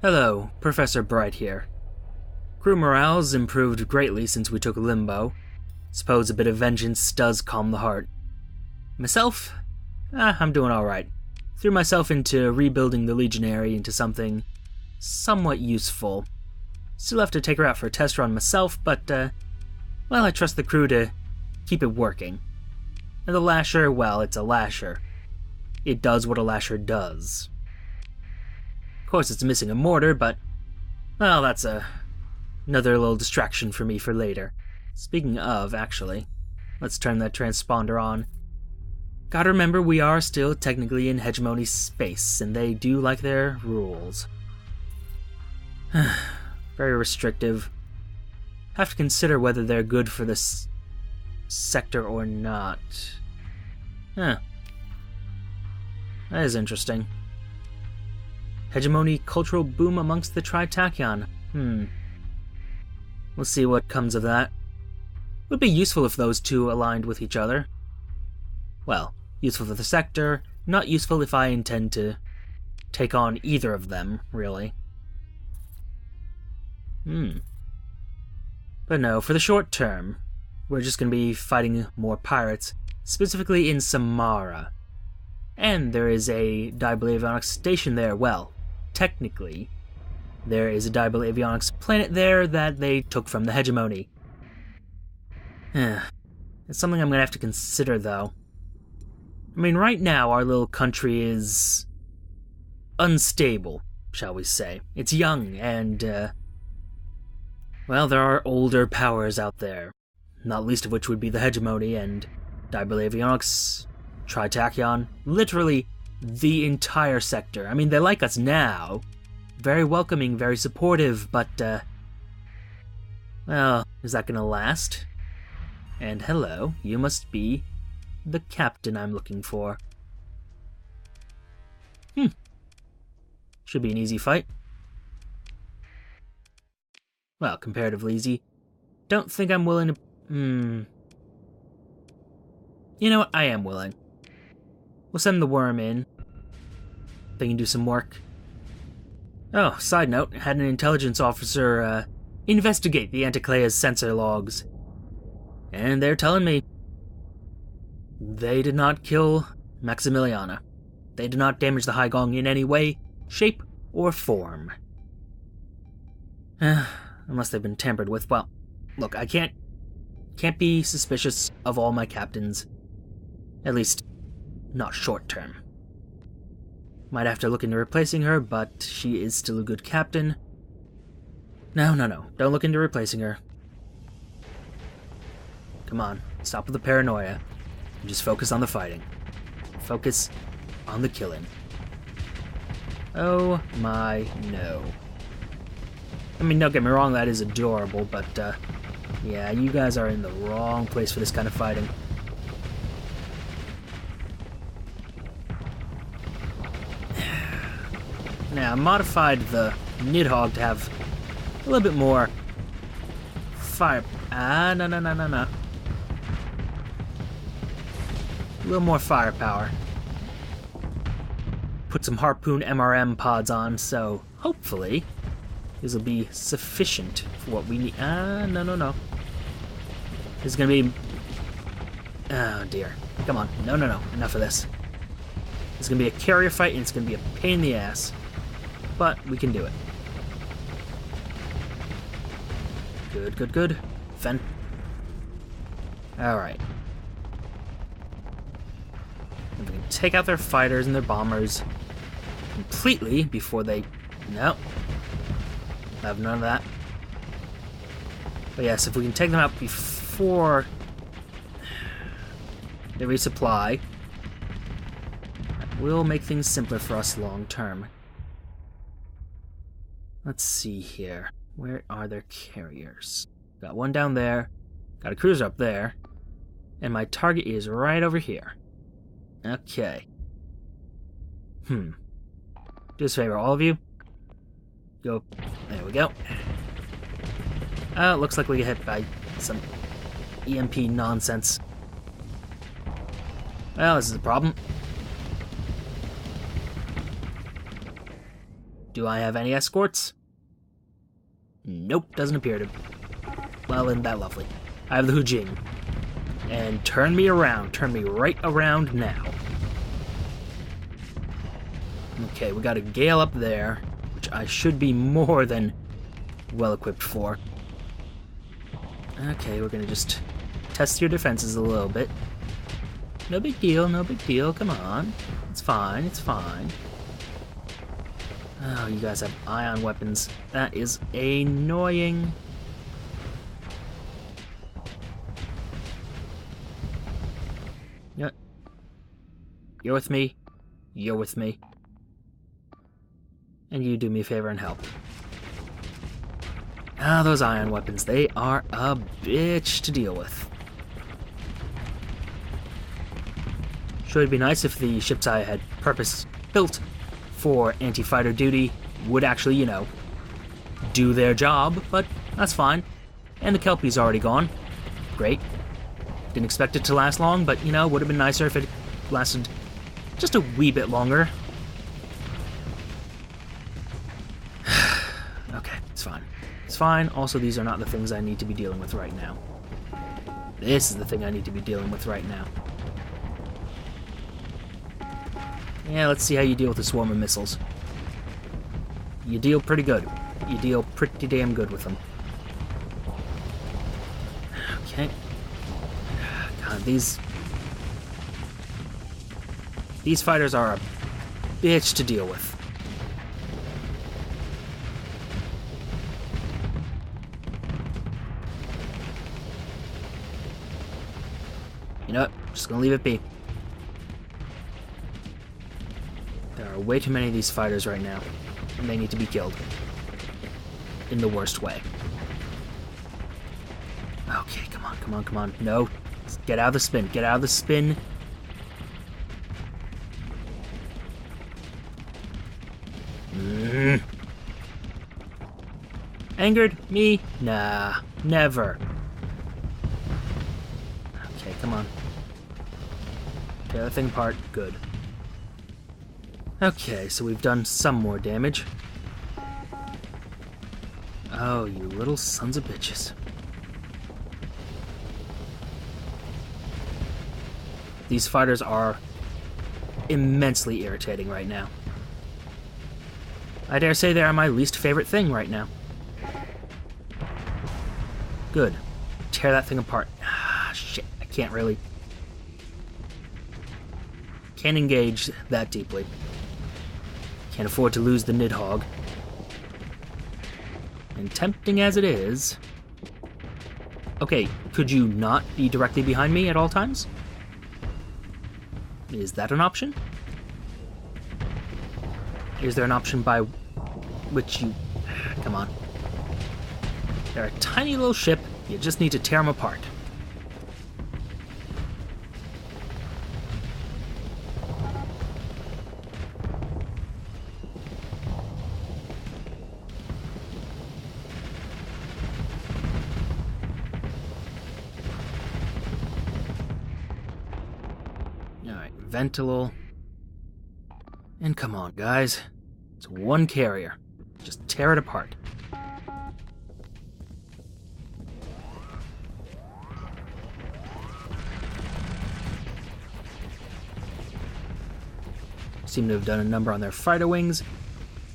Hello, Professor Bright here. Crew morale's improved greatly since we took Limbo. Suppose a bit of vengeance does calm the heart. Myself? I'm doing alright. Threw myself into rebuilding the Legionary into something somewhat useful. Still have to take her out for a test run myself, but, well, I trust the crew to keep it working. And the Lasher, well, it's a Lasher. It does what a Lasher does. Of course, it's missing a mortar, but, well, that's another little distraction for me for later. Speaking of, actually, let's turn that transponder on. Gotta remember, we are still technically in hegemony space, and they do like their rules. Very restrictive. Have to consider whether they're good for this sector or not. That is interesting. Hegemony cultural boom amongst the Tritachyon. We'll see what comes of that. Would be useful if those two aligned with each other. Well, useful for the sector, not useful if I intend to take on either of them, really. But no, for the short term, we're just going to be fighting more pirates, specifically in Samara. And there is a Diable Avionics station there. Well, technically, there is a Diable Avionics planet there that they took from the hegemony. It's something I'm going to have to consider, though. I mean, right now, our little country is unstable, shall we say. It's young, and, well, there are older powers out there, not least of which would be the hegemony and Diable Avionics, Tritachyon, literally the entire sector. I mean, they like us now. Very welcoming, very supportive, but, well, is that gonna last? And hello, you must be the captain I'm looking for. Should be an easy fight. Well, comparatively easy. Don't think I'm willing to... You know what? I am willing. We'll send the worm in. They can do some work. Oh, side note, had an intelligence officer, investigate the Anticlea's sensor logs. And they're telling me they did not kill Maximiliana. They did not damage the High Gong in any way, shape, or form. Unless they've been tampered with. Well, look, I can't be suspicious of all my captains. At least, not short term. Might have to look into replacing her, but she is still a good captain. No. Don't look into replacing her. Come on, stop with the paranoia. And just focus on the fighting. Focus on the killing. Oh my no. I mean, don't get me wrong, that is adorable, but, yeah, you guys are in the wrong place for this kind of fighting. Now, I modified the Nidhogg to have a little bit more fire... no. A little more firepower. Put some Harpoon MRM pods on, so hopefully this will be sufficient for what we need. No. This is gonna be... Oh dear. Come on. No. Enough of this. It's gonna be a carrier fight, and it's gonna be a pain in the ass. But we can do it. Good. Fen. Alright. If we can take out their fighters and their bombers completely before they... No. I have none of that. But yes, if we can take them out before they resupply, that will make things simpler for us long term. Let's see here. Where are their carriers? Got one down there. Got a cruiser up there. And my target is right over here. Okay. Do us a favor, all of you. Go. There we go. Looks like we get hit by some EMP nonsense. Well, this is a problem. Do I have any escorts? Nope, doesn't appear to. Well, isn't that lovely? I have the Hujing. And turn me around. Turn me right around now. Okay, we got a gale up there, which I should be more than well-equipped for. Okay, we're gonna just test your defenses a little bit. No big deal, no big deal, come on. It's fine, it's fine. Oh, you guys have ion weapons. That is annoying. Yep. You're with me. You're with me. And you do me a favor and help. Ah, those ion weapons, they are a bitch to deal with. Sure, it'd be nice if the ships I had purpose-built for anti-fighter duty would actually, you know, do their job, but that's fine. And the Kelpie's already gone. Great. Didn't expect it to last long, but, you know, would have been nicer if it lasted just a wee bit longer. Okay, it's fine. It's fine. Also, these are not the things I need to be dealing with right now. This is the thing I need to be dealing with right now. Yeah, let's see how you deal with the swarm of missiles. You deal pretty good. You deal pretty damn good with them. Okay. God, these fighters are a bitch to deal with. You know what? Just gonna leave it be. There are way too many of these fighters right now, and they need to be killed. In the worst way. Okay, come on, come on, come on. No. Get out of the spin. Get out of the spin. Angered? Me? Nah. Never. Okay, come on. Tear that thing apart. Good. Okay, so we've done some more damage. Oh, you little sons of bitches. These fighters are immensely irritating right now. I dare say they are my least favorite thing right now. Good. Tear that thing apart. Ah, shit. I can't really... Can't engage that deeply. Can't afford to lose the Nidhogg. And tempting as it is... Okay, could you not be directly behind me at all times? Is that an option? Is there an option by which you... Come on. They're a tiny little ship. You just need to tear them apart. Ventilal. And come on, guys. It's one carrier. Just tear it apart. Seem to have done a number on their fighter wings,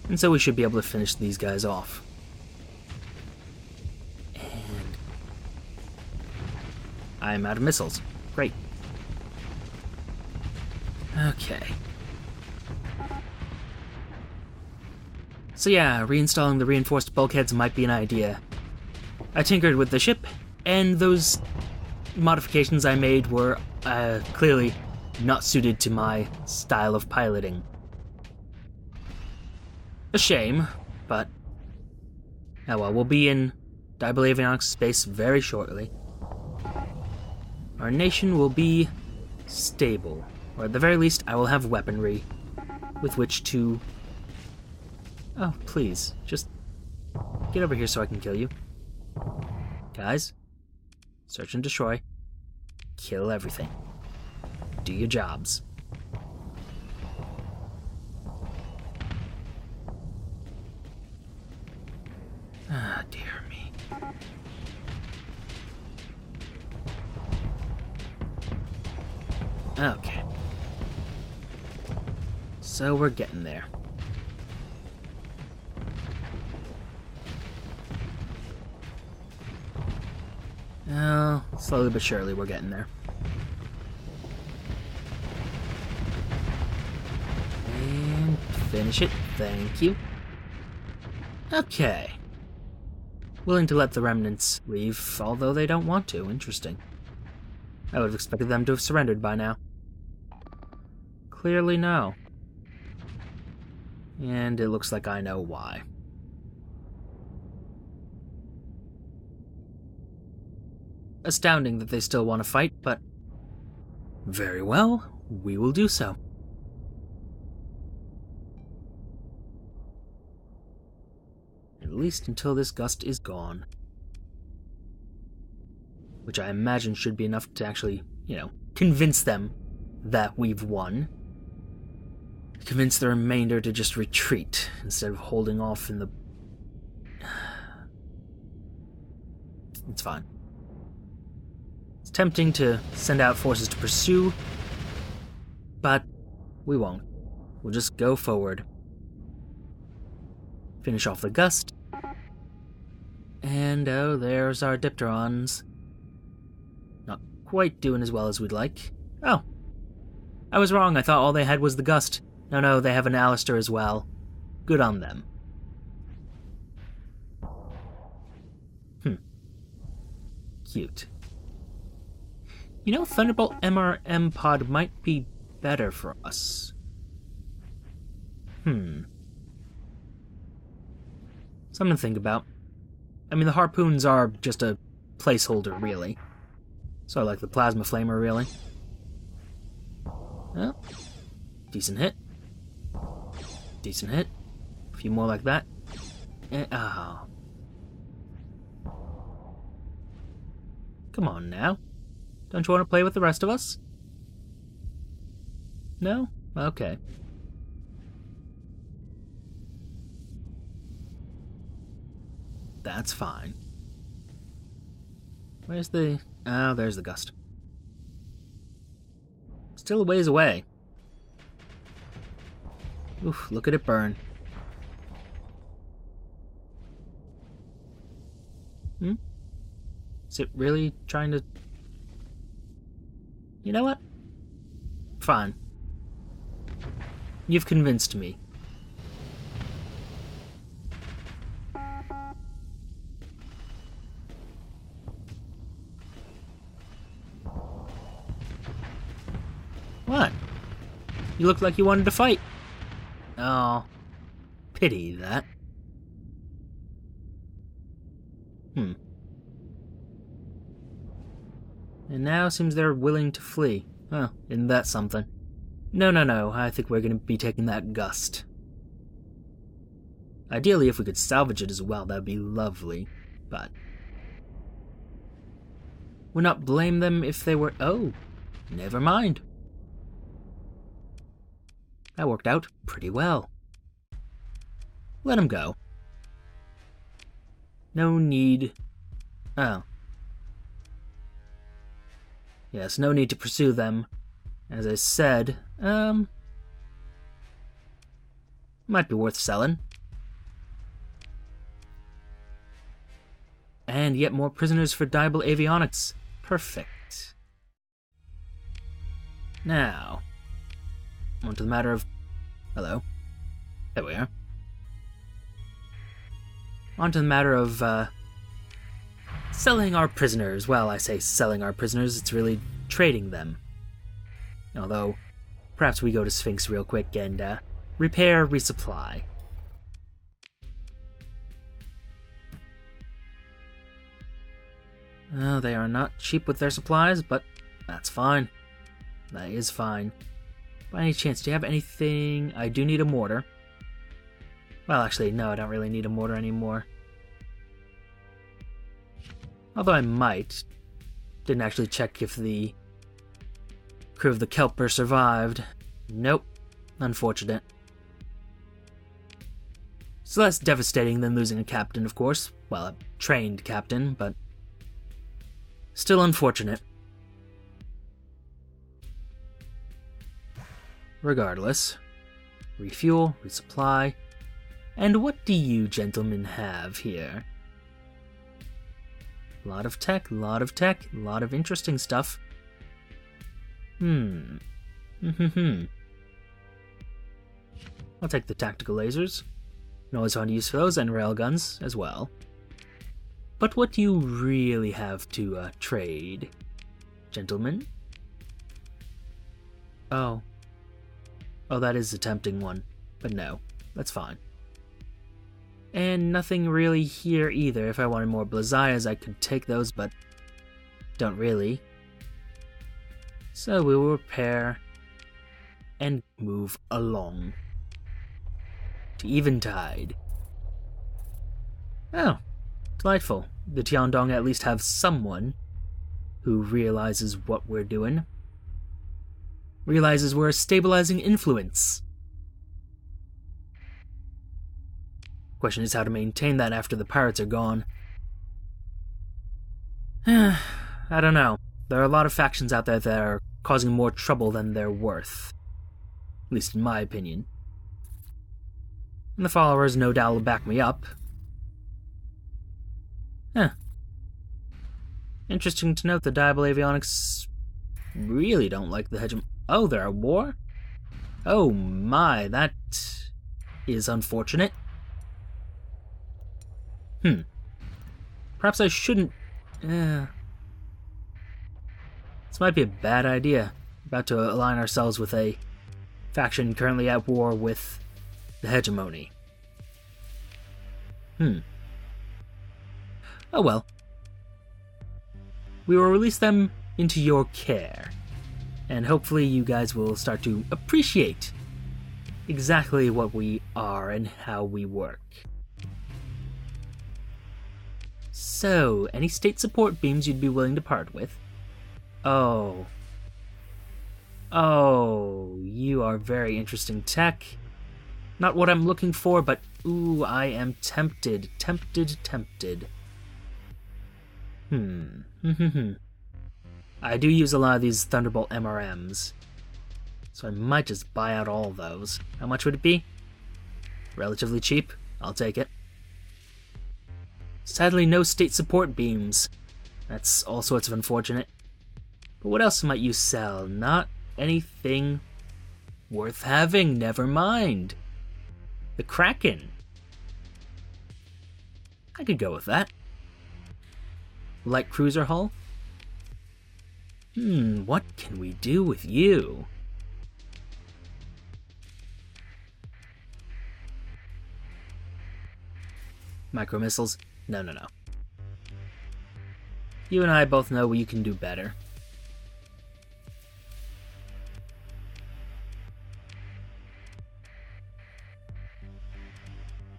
and so we should be able to finish these guys off. And I'm out of missiles. Great. Okay. So yeah, reinstalling the reinforced bulkheads might be an idea. I tinkered with the ship, and those modifications I made were clearly not suited to my style of piloting. A shame, but... Oh well, we'll be in Diable Avionics space very shortly. Our nation will be stable. Or at the very least, I will have weaponry with which to... Oh, please, just get over here so I can kill you. Guys, search and destroy. Kill everything. Do your jobs. Spare me. Okay. So we're getting there. Oh, slowly but surely we're getting there. And finish it. Thank you. Okay. Willing to let the remnants leave, although they don't want to. Interesting. I would have expected them to have surrendered by now. Clearly no. And it looks like I know why. Astounding that they still want to fight, but very well, we will do so. At least until this gust is gone. Which I imagine should be enough to actually, convince them that we've won. Convince the remainder to just retreat instead of holding off in the... It's fine. It's tempting to send out forces to pursue, but we won't. We'll just go forward. Finish off the gust. And oh, there's our Dipterons. Not quite doing as well as we'd like. Oh. I was wrong, I thought all they had was the gust. No, they have an Alistair as well. Good on them. Cute. Thunderbolt MRM pod might be better for us. Something to think about. I mean, the harpoons are just a placeholder, really. So I like the plasma flamer, really. Well, decent hit. Decent hit. A few more like that. Oh. Come on now. Don't you want to play with the rest of us? No? Okay. That's fine. Where's the... Oh, there's the gust. Still a ways away. Oof, look at it burn. Is it really trying to... You know what? Fine. You've convinced me. What? You looked like you wanted to fight. Oh, pity that. And now seems they're willing to flee. Oh, isn't that something? No, I think we're going to be taking that gust. Ideally, if we could salvage it as well, that'd be lovely, but... Would not blame them if they were... Oh, never mind. That worked out pretty well. Let him go. No need... Oh. Yes, no need to pursue them. As I said, might be worth selling. And yet more prisoners for Diable Avionics. Perfect. Now, on to the matter of... Hello. There we are. On to the matter of, selling our prisoners. Well, I say selling our prisoners, it's really trading them. Although, perhaps we go to Sphinx real quick and, repair, resupply. Well, they are not cheap with their supplies, but that's fine. That is fine. By any chance, do you have anything... I do need a mortar. Well, actually, no, I don't really need a mortar anymore. Although I might. Didn't actually check if the crew of the Kelper survived. Nope. Unfortunate. It's less devastating than losing a captain, of course. Well, a trained captain, but still unfortunate. Regardless, refuel, resupply, and what do you gentlemen have here? A lot of tech, a lot of interesting stuff. I'll take the tactical lasers. Can always find use for those, and railguns as well. But what do you really have to trade, gentlemen? Oh, that is a tempting one, but no, that's fine. And nothing really here either. If I wanted more Blazayas, I could take those, but don't really. So we will repair and move along to Eventide. Oh, delightful. The Tiandong at least have someone who realizes what we're doing. Realizes we're a stabilizing influence. Question is how to maintain that after the pirates are gone. I don't know. There are a lot of factions out there that are causing more trouble than they're worth. At least in my opinion. And the followers no doubt will back me up. Interesting to note the Diable Avionics really don't like the hegemon. Oh, they're at war? Oh my, that is unfortunate. Perhaps I shouldn't... This might be a bad idea. About to align ourselves with a faction currently at war with the hegemony. Oh well. We will release them into your care. And hopefully you guys will start to appreciate exactly what we are and how we work. So, any state support beams you'd be willing to part with? Oh, you are very interesting tech. Not what I'm looking for, but ooh, I am tempted. I do use a lot of these Thunderbolt MRMs, so I might just buy out all those. How much would it be? Relatively cheap. I'll take it. Sadly, no state support beams. That's all sorts of unfortunate. But what else might you sell? Not anything worth having. Never mind. The Kraken. I could go with that. Light cruiser hull? What can we do with you? Micro missiles? No. You and I both know you can do better.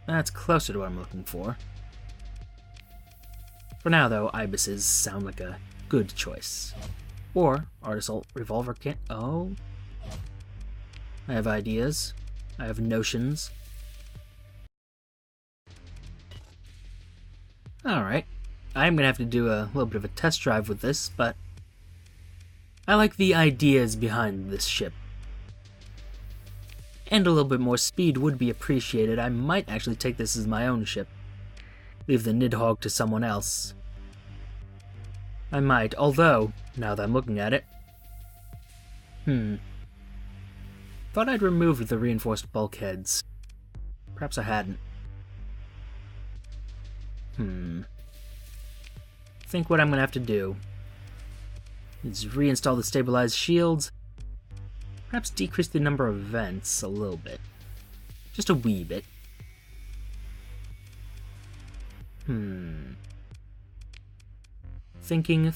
That's closer to what I'm looking for. For now, though, ibises sound like a good choice. Or Artisan Revolver Kit. Oh. I have ideas. I have notions. Alright. I'm gonna have to do a little bit of a test drive with this, but I like the ideas behind this ship. And a little bit more speed would be appreciated. I might actually take this as my own ship. Leave the Nidhogg to someone else. I might, although, now that I'm looking at it... Thought I'd removed the reinforced bulkheads. Perhaps I hadn't. Think what I'm gonna have to do is reinstall the stabilized shields. Perhaps decrease the number of vents a little bit. Just a wee bit. Thinking.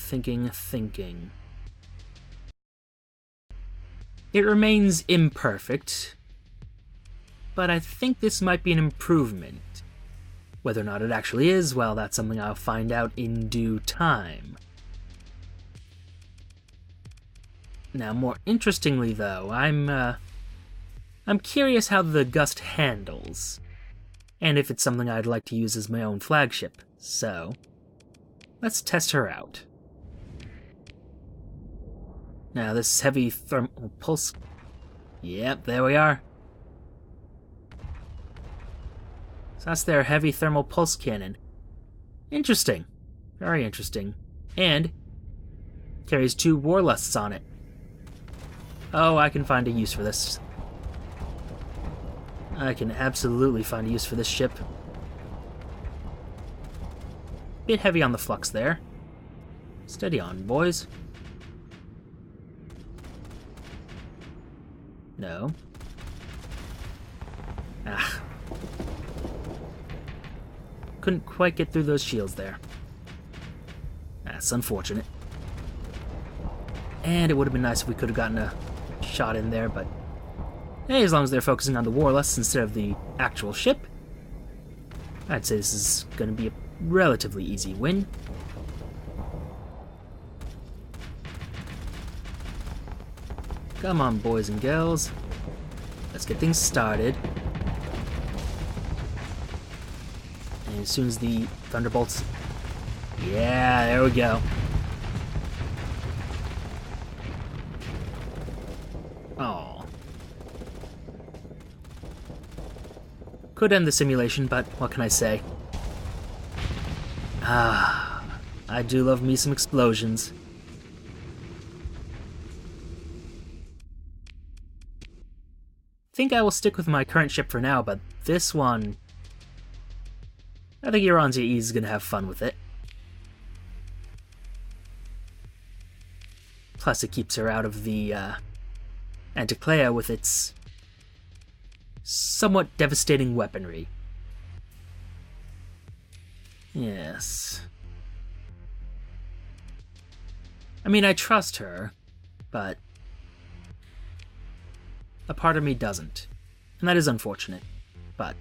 It remains imperfect, but I think this might be an improvement. Whether or not it actually is, well, that's something I'll find out in due time. Now, more interestingly, though, I'm curious how the Gust handles. and if it's something I'd like to use as my own flagship. So, let's test her out. Now, this heavy thermal pulse... Yep, there we are. So that's their heavy thermal pulse cannon. Interesting. Very interesting. And carries 2 warlusts on it. Oh, I can find a use for this. I can absolutely find a use for this ship. Bit heavy on the flux there. Steady on, boys. No. Ah. Couldn't quite get through those shields there. That's unfortunate. And it would have been nice if we could have gotten a shot in there, but hey, as long as they're focusing on the warlusts instead of the actual ship, I'd say this is going to be a relatively easy win. Come on, boys and girls. Let's get things started. And as soon as the thunderbolts... Yeah, there we go. Oh. Could end the simulation, but what can I say? Ah, I do love me some explosions. Think I will stick with my current ship for now, but this one... I think Euronzia E is going to have fun with it. Plus it keeps her out of the Anticlea with its somewhat devastating weaponry. Yes. I mean, I trust her, but a part of me doesn't. And that is unfortunate, but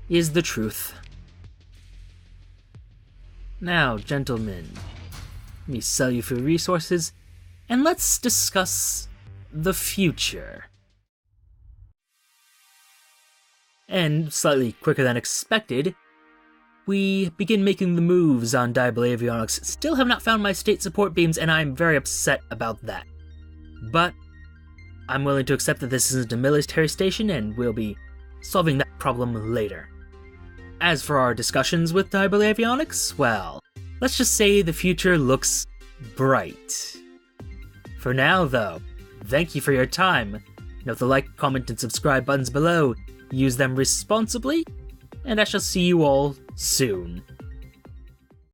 is the truth. Now, gentlemen, let me sell you for resources, and let's discuss the future. And slightly quicker than expected, we begin making the moves on Diable Avionics. Still have not found my state support beams, and I'm very upset about that. But I'm willing to accept that this isn't a military station, and we'll be solving that problem later. As for our discussions with Diable Avionics, well, let's just say the future looks bright. For now, though, thank you for your time. Note the like, comment, and subscribe buttons below. Use them responsibly, and I shall see you all soon.